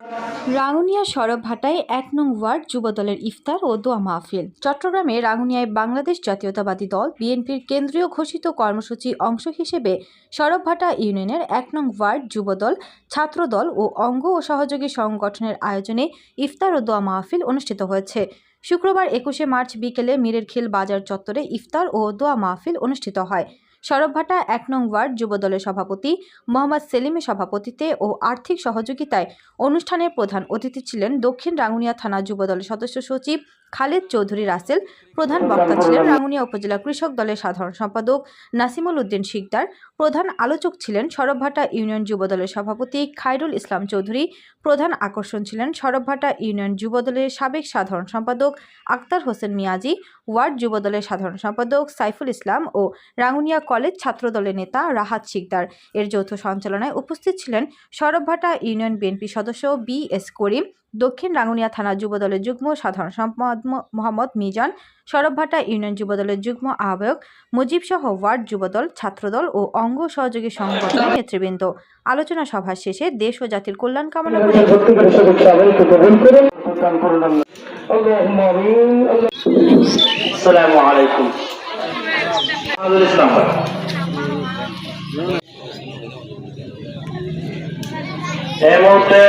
রাঙ্গুনিয়া সরবভাটায় ১ নং ওয়ার্ড যুবদলের ইফতার ও দোয়া মাহফিল। চট্টগ্রামে রাঙ্গুনিয়ায় বাংলাদেশ জাতীয়তাবাদী দল বিএনপির কেন্দ্রীয় ঘোষিত কর্মসূচি অংশ হিসেবে সরবভাটা ইউনিয়নের ১ নং ওয়ার্ড যুবদল, ছাত্রদল ও অঙ্গ ও সহযোগী সংগঠনের আয়োজনে ইফতার ও দোয়া মাহফিল অনুষ্ঠিত হয়েছে। শুক্রবার ২১শে মার্চ বিকেলে মিরেরখিল বাজার চত্বরে ইফতার ও দোয়া মাহফিল অনুষ্ঠিত হয়। সরবভাটা ১ নং ওয়ার্ড যুবদলের সভাপতি মোহাম্মদ সেলিমের সভাপতিত্বে ও আর্থিক সহযোগিতায় অনুষ্ঠানের প্রধান অতিথি ছিলেন দক্ষিণ রাঙ্গুনিয়া থানা যুবদলের সদস্য সচিব খালেদ চৌধুরী রাসেল। প্রধান বক্তা ছিলেন রাঙ্গুনিয়া উপজেলা কৃষক দলের সাধারণ সম্পাদক নাসিমুল উদ্দিন শিকদার। প্রধান আলোচক ছিলেন সরবভাটা ইউনিয়ন যুবদলের সভাপতি খায়রুল ইসলাম চৌধুরী। প্রধান আকর্ষণ ছিলেন সরবভাটা ইউনিয়ন যুবদলের সাবেক সাধারণ সম্পাদক আক্তার হোসেন মিয়াজি, ওয়ার্ড যুবদলের সাধারণ সম্পাদক সাইফুল ইসলাম ও রাঙ্গুনিয়া কলেজ ছাত্রদলের নেতা রাহাত শিকদার। এর যৌথ সঞ্চালনায় উপস্থিত ছিলেন সরবভাটা ইউনিয়ন বিএনপি সদস্য বি.এস. করিম, দক্ষিণ রাঙ্গুনিয়া থানা যুবদলের যুগ্ম সাধারণ সম্পাদক মোহাম্মদ মিজান, সরবভাটা ইউনিয়ন যুবদলের যুগ্ম আহ্বায়ক মুজিব সহ ওয়ার্ড যুবদল, ছাত্রদল ও অঙ্গ সহযোগী সংগঠনের নেতৃবৃন্দ। আলোচনা সভা শেষে দেশ ও জাতির কল্যাণ কামনা করে আসসালামু আলাইকুম। এই মুহূর্তে